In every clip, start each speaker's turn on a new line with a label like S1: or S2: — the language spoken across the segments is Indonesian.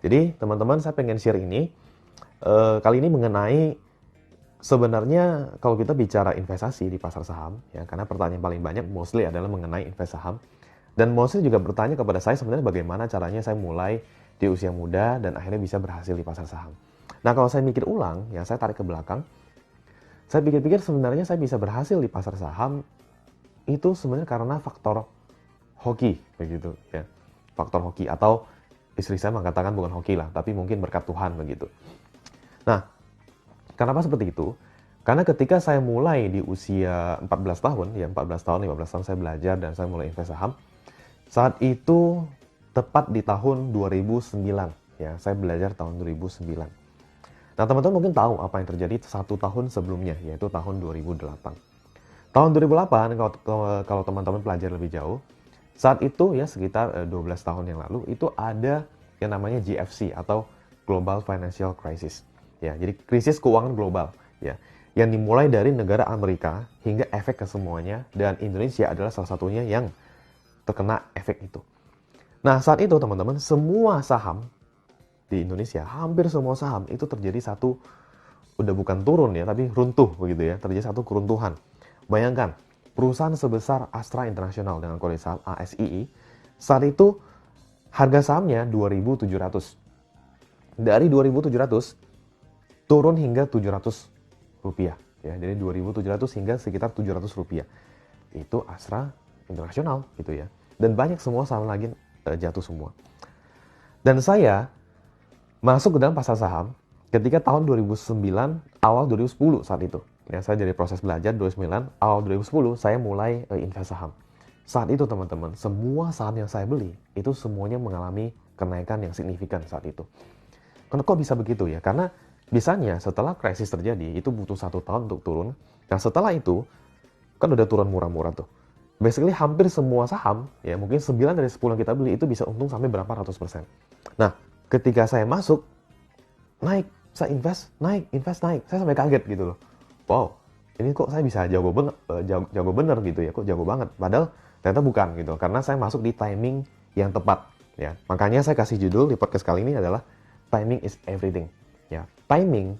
S1: Jadi teman-teman saya pengen share ini kali ini mengenai sebenarnya kalau kita bicara investasi di pasar saham ya, karena pertanyaan paling banyak mostly adalah mengenai invest saham, dan mostly juga bertanya kepada saya sebenarnya bagaimana caranya saya mulai di usia muda dan akhirnya bisa berhasil di pasar saham. Nah, kalau saya mikir ulang, ya saya tarik ke belakang, saya pikir-pikir sebenarnya saya bisa berhasil di pasar saham itu sebenarnya karena faktor hoki begitu ya. Faktor hoki, atau istri saya mengatakan bukan hoki lah, tapi mungkin berkat Tuhan begitu. Nah, kenapa seperti itu? Karena ketika saya mulai di usia 14 tahun, ya 14 tahun, 15 tahun saya belajar dan saya mulai invest saham. Saat itu tepat di tahun 2009, ya saya belajar tahun 2009. Nah, teman-teman mungkin tahu apa yang terjadi satu tahun sebelumnya, yaitu tahun 2008. Tahun 2008, kalau teman-teman pelajari lebih jauh, saat itu ya sekitar 12 tahun yang lalu, itu ada yang namanya GFC atau Global Financial Crisis. Ya, jadi krisis keuangan global ya, yang dimulai dari negara Amerika hingga efek ke semuanya, dan Indonesia adalah salah satunya yang terkena efek itu. Nah, saat itu teman-teman, semua saham di Indonesia, hampir semua saham itu terjadi satu, udah bukan turun ya, tapi runtuh begitu ya, terjadi satu keruntuhan. Bayangkan, perusahaan sebesar Astra International dengan kode saham ASII, saat itu harga sahamnya 2.700. Dari 2.700 turun hingga 700 rupiah. Ya, dari 2.700 hingga sekitar 700 rupiah. Itu Astra International gitu ya. Dan banyak semua saham lagi jatuh semua. Dan saya masuk ke dalam pasar saham ketika tahun 2009, awal 2010 saat itu. Ya, saya dari proses belajar 2009, awal 2010 saya mulai invest saham. Saat itu teman-teman, semua saham yang saya beli itu semuanya mengalami kenaikan yang signifikan saat itu. Kok bisa begitu ya? Karena biasanya setelah krisis terjadi itu butuh 1 tahun untuk turun. Nah, setelah itu kan udah turun murah-murah tuh. Basically hampir semua saham, ya mungkin 9 dari 10 yang kita beli itu bisa untung sampai berapa ratus persen. Nah, ketika saya masuk, naik, saya invest, naik, invest, naik. Saya sampai kaget gitu loh. Wow, ini kok saya bisa jago banget, jago bener gitu ya, kok jago banget. Padahal ternyata bukan gitu, karena saya masuk di timing yang tepat. Ya, makanya saya kasih judul di podcast kali ini adalah timing is everything. Ya, timing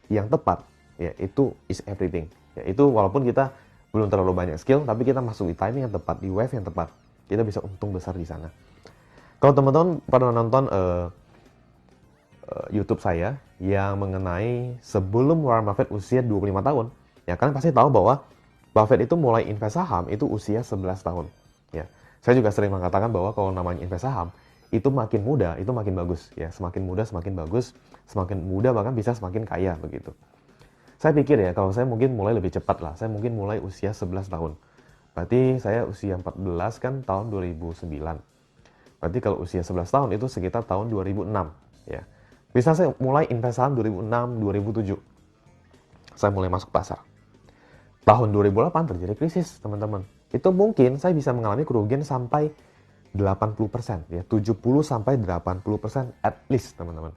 S1: yang tepat, ya itu is everything. Ya, itu walaupun kita belum terlalu banyak skill, tapi kita masuk di timing yang tepat, di wave yang tepat, kita bisa untung besar di sana. Kalau teman-teman pernah nonton YouTube saya yang mengenai sebelum Warren Buffett usia 25 tahun, ya kan pasti tahu bahwa Buffett itu mulai invest saham itu usia 11 tahun. Ya, saya juga sering mengatakan bahwa kalau namanya invest saham, itu makin muda, itu makin bagus. Ya, semakin muda semakin bagus, semakin muda bahkan bisa semakin kaya begitu. Saya pikir ya, kalau saya mungkin mulai lebih cepat lah. Saya mungkin mulai usia 11 tahun. Berarti saya usia 14 kan tahun 2009. Berarti kalau usia 11 tahun itu sekitar tahun 2006. Ya. Bisa saya mulai invest saham 2006, 2007. Saya mulai masuk pasar. Tahun 2008 terjadi krisis, teman-teman. Itu mungkin saya bisa mengalami kerugian sampai 80%. Ya, 70 sampai 80% at least, teman-teman.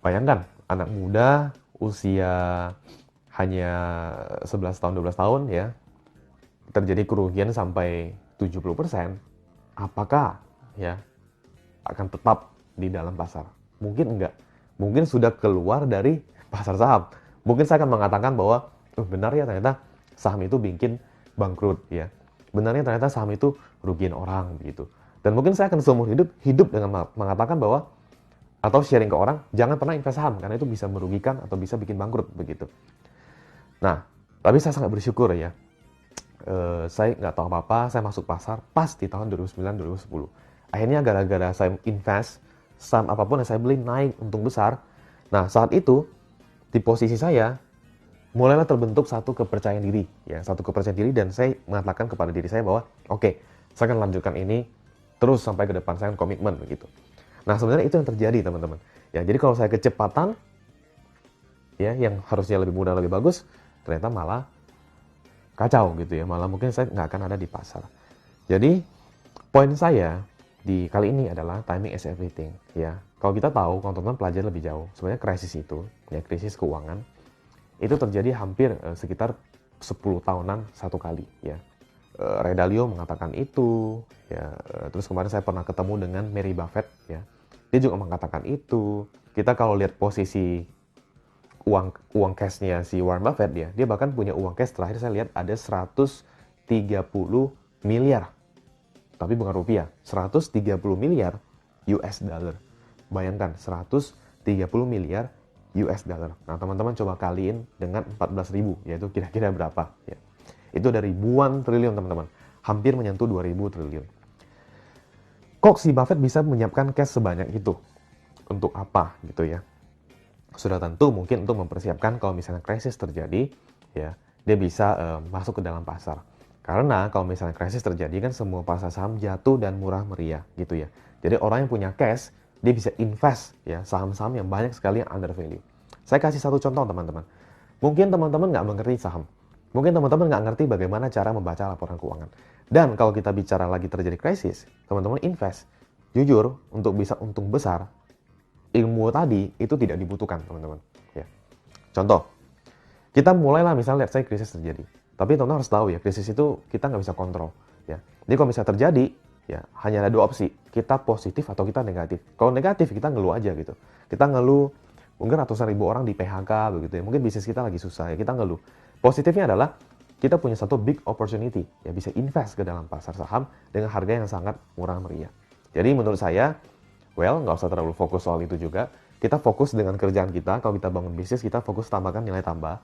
S1: Bayangkan, anak muda usia hanya 11 tahun, 12 tahun ya, terjadi kerugian sampai 70%, apakah ya akan tetap di dalam pasar? Mungkin enggak. Mungkin sudah keluar dari pasar saham. Mungkin saya akan mengatakan bahwa benar ya, ternyata saham itu bikin bangkrut ya. Benarnya ternyata saham itu rugiin orang begitu. Dan mungkin saya akan seumur hidup dengan mengatakan bahwa, atau sharing ke orang, jangan pernah invest saham karena itu bisa merugikan atau bisa bikin bangkrut begitu. Nah, tapi saya sangat bersyukur ya. Saya nggak tahu apa-apa, saya masuk pasar pas di tahun 2009-2010. Akhirnya gara-gara saya invest, saham apapun yang saya beli naik untung besar. Nah, saat itu di posisi saya mulailah terbentuk satu kepercayaan diri, ya, satu kepercayaan diri, dan saya mengatakan kepada diri saya bahwa oke, saya akan lanjutkan ini terus sampai ke depan, saya akan komitmen begitu. Nah, sebenarnya itu yang terjadi, teman-teman. Ya, jadi kalau saya kecepatan, ya, yang harusnya lebih mudah, lebih bagus, ternyata malah kacau gitu ya. Malah mungkin saya nggak akan ada di pasar. Jadi, poin saya di kali ini adalah timing is everything. Ya, kalau kita tahu, kalau teman-teman pelajari lebih jauh, sebenarnya krisis itu, ya, krisis keuangan, itu terjadi hampir sekitar 10 tahunan satu kali. Ya, Ray Dalio mengatakan itu. Ya, terus kemarin saya pernah ketemu dengan Mary Buffett. Ya, Dia juga mengatakan itu. Kita kalau lihat posisi uang cashnya si Warren Buffett, dia bahkan punya uang cash terakhir saya lihat ada 130 miliar. Tapi bukan rupiah, 130 miliar US dollar. Bayangkan, 130 miliar US dollar. Nah, teman-teman coba kaliin dengan 14.000, yaitu kira-kira berapa? Ya. Itu dari ribuan triliun, teman-teman. Hampir menyentuh 2.000 triliun. Kok si Buffett bisa menyiapkan cash sebanyak itu? Untuk apa gitu ya? Sudah tentu mungkin untuk mempersiapkan kalau misalnya krisis terjadi, ya dia bisa masuk ke dalam pasar. Karena kalau misalnya krisis terjadi kan semua pasar saham jatuh dan murah meriah gitu ya. Jadi orang yang punya cash, dia bisa invest ya saham-saham yang banyak sekali yang under value. Saya kasih satu contoh teman-teman. Mungkin teman-teman nggak mengerti saham. Mungkin teman-teman nggak ngerti bagaimana cara membaca laporan keuangan. Dan kalau kita bicara lagi terjadi krisis, teman-teman invest. Jujur, untuk bisa untung besar, ilmu tadi itu tidak dibutuhkan, teman-teman. Ya. Contoh, kita mulailah misalnya lihat saya krisis terjadi. Tapi teman-teman harus tahu ya, krisis itu kita nggak bisa kontrol. Ya. Jadi kalau misalnya terjadi, ya hanya ada dua opsi. Kita positif atau kita negatif. Kalau negatif, kita ngeluh aja gitu. Kita ngeluh, mungkin ratusan ribu orang di PHK begitu ya. Mungkin bisnis kita lagi susah ya, kita ngeluh. Positifnya adalah kita punya satu big opportunity, ya bisa invest ke dalam pasar saham dengan harga yang sangat murah meriah. Jadi menurut saya, nggak usah terlalu fokus soal itu juga. Kita fokus dengan kerjaan kita. Kalau kita bangun bisnis, kita fokus tambahkan nilai tambah.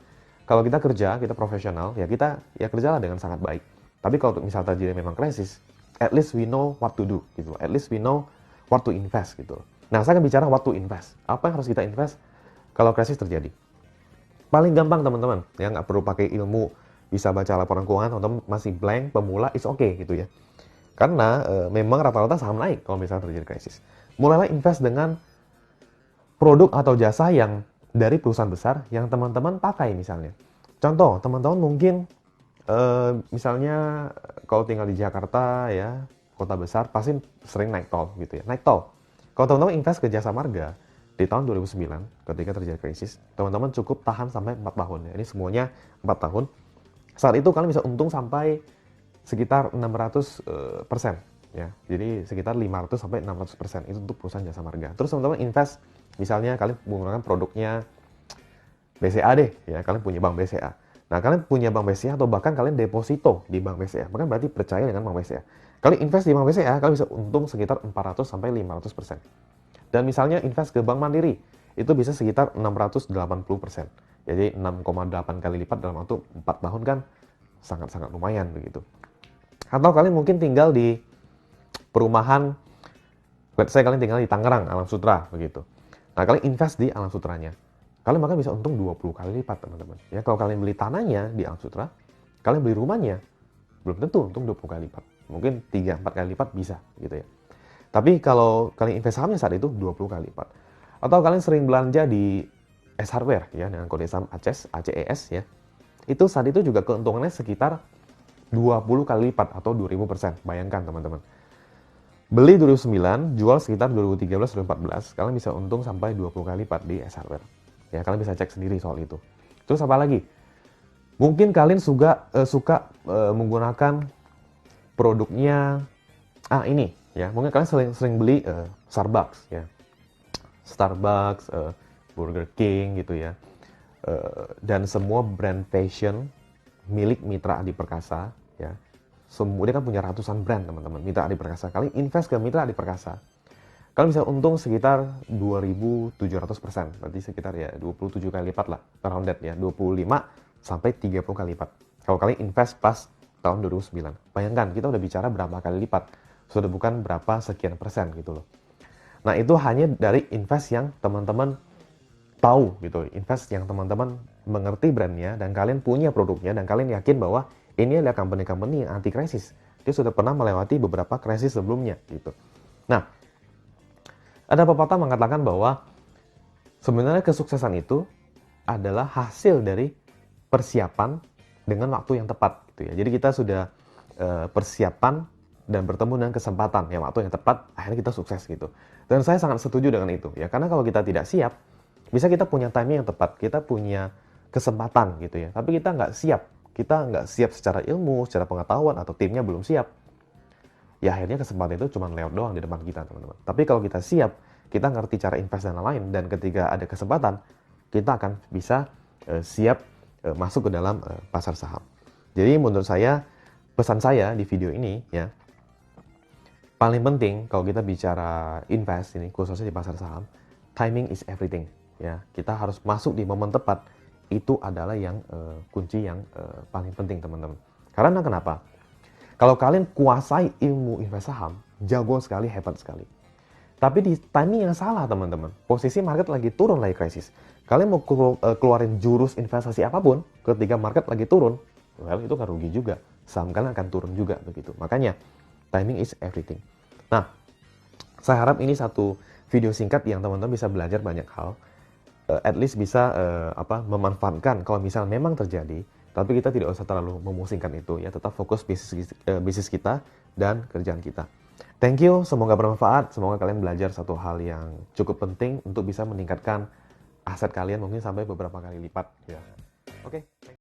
S1: Kalau kita kerja, kita profesional, ya kita ya kerjalah dengan sangat baik. Tapi kalau misalnya terjadi memang krisis, at least we know what to do, gitu. At least we know what to invest, gitu. Nah, saya akan bicara what to invest. Apa yang harus kita invest kalau krisis terjadi? Paling gampang, teman-teman. Ya, nggak perlu pakai ilmu, bisa baca laporan keuangan, teman-teman masih blank, pemula, it's okay, gitu ya. Karena memang rata-rata saham naik kalau misalnya terjadi krisis. Mulailah invest dengan produk atau jasa yang dari perusahaan besar yang teman-teman pakai misalnya. Contoh, teman-teman mungkin misalnya kalau tinggal di Jakarta ya, kota besar, pasti sering naik tol gitu ya. Naik tol. Kalau teman-teman invest ke Jasa Marga di tahun 2009 ketika terjadi krisis, teman-teman cukup tahan sampai 4 tahun ya. Ini semuanya 4 tahun. Saat itu kalian bisa untung sampai sekitar 600%. Ya, jadi sekitar 500 sampai 600% itu untuk perusahaan jasa marga. Terus teman-teman invest, misalnya kalian menggunakan produknya BCA deh, ya kalian punya bank BCA. Nah, kalian punya bank BCA atau bahkan kalian deposito di bank BCA, bahkan berarti percaya dengan bank BCA. Kalian invest di bank BCA, kalian bisa untung sekitar 400 sampai 500%. Dan misalnya invest ke Bank Mandiri, itu bisa sekitar 680%. Jadi 6,8 kali lipat dalam waktu 4 tahun kan sangat-sangat lumayan begitu. Atau kalian mungkin tinggal di perumahan, let's say kalian tinggal di Tangerang, Alam Sutra, begitu. Nah, kalian invest di Alam Sutranya. Kalian bahkan bisa untung 20 kali lipat, teman-teman. Ya, kalau kalian beli tanahnya di Alam Sutra, kalian beli rumahnya, belum tentu untung 20 kali lipat. Mungkin 3-4 kali lipat bisa, gitu ya. Tapi kalau kalian invest sahamnya saat itu, 20 kali lipat. Atau kalian sering belanja di S Hardware, ya, dengan kode saham ACES, ya. Itu saat itu juga keuntungannya sekitar 20 kali lipat atau 2000%. Bayangkan, teman-teman. Beli 2009, jual sekitar 2013-2014, kalian bisa untung sampai 20 kali lipat di S Hardware. Ya, kalian bisa cek sendiri soal itu. Terus apa lagi? Mungkin kalian suka menggunakan produknya, ini, ya. Mungkin kalian sering beli Starbucks, ya. Starbucks, Burger King, gitu ya. Dan semua brand fashion milik Mitra Adi Perkasa, ya. Dia kan punya ratusan brand, teman-teman. Mitra Adi Perkasa. Kalian invest ke Mitra Adi Perkasa, kalian bisa untung sekitar 2.700%. Berarti sekitar ya 27 kali lipat lah. Rounded ya. 25 sampai 30 kali lipat. Kalau kalian invest pas tahun 2009. Bayangkan, kita udah bicara berapa kali lipat. Sudah bukan berapa sekian persen gitu loh. Nah, itu hanya dari invest yang teman-teman tahu gitu. Invest yang teman-teman mengerti brandnya dan kalian punya produknya dan kalian yakin bahwa ini adalah company-company yang anti krisis. Dia sudah pernah melewati beberapa krisis sebelumnya gitu. Nah, ada pepatah mengatakan bahwa sebenarnya kesuksesan itu adalah hasil dari persiapan dengan waktu yang tepat gitu ya. Jadi kita sudah persiapan dan bertemu dengan kesempatan ya, waktu yang tepat, akhirnya kita sukses gitu. Dan saya sangat setuju dengan itu ya, karena kalau kita tidak siap, bisa kita punya timing yang tepat, kita punya kesempatan gitu ya, tapi kita nggak siap secara ilmu, secara pengetahuan, atau timnya belum siap, ya akhirnya kesempatan itu cuma lewat doang di depan kita, teman-teman. Tapi kalau kita siap, kita ngerti cara invest dan lain-lain, dan ketika ada kesempatan, kita akan bisa siap masuk ke dalam pasar saham. Jadi menurut saya, pesan saya di video ini ya, paling penting kalau kita bicara invest ini, khususnya di pasar saham, timing is everything. Ya, kita harus masuk di momen tepat. Itu adalah yang kunci yang paling penting, teman-teman. Karena kenapa? Kalau kalian kuasai ilmu invest saham, jago sekali, hebat sekali. Tapi di timing yang salah, teman-teman. Posisi market lagi turun, lagi krisis. Kalian mau keluarin jurus investasi apapun, ketika market lagi turun, well, itu kan rugi juga. Saham kalian akan turun juga begitu. Makanya, timing is everything. Nah, saya harap ini satu video singkat yang teman-teman bisa belajar banyak hal. At least bisa memanfaatkan kalau misal memang terjadi, tapi kita tidak usah terlalu memusingkan itu ya, tetap fokus bisnis kita dan kerjaan kita. Thank you, semoga bermanfaat, semoga kalian belajar satu hal yang cukup penting untuk bisa meningkatkan aset kalian mungkin sampai beberapa kali lipat ya. Oke.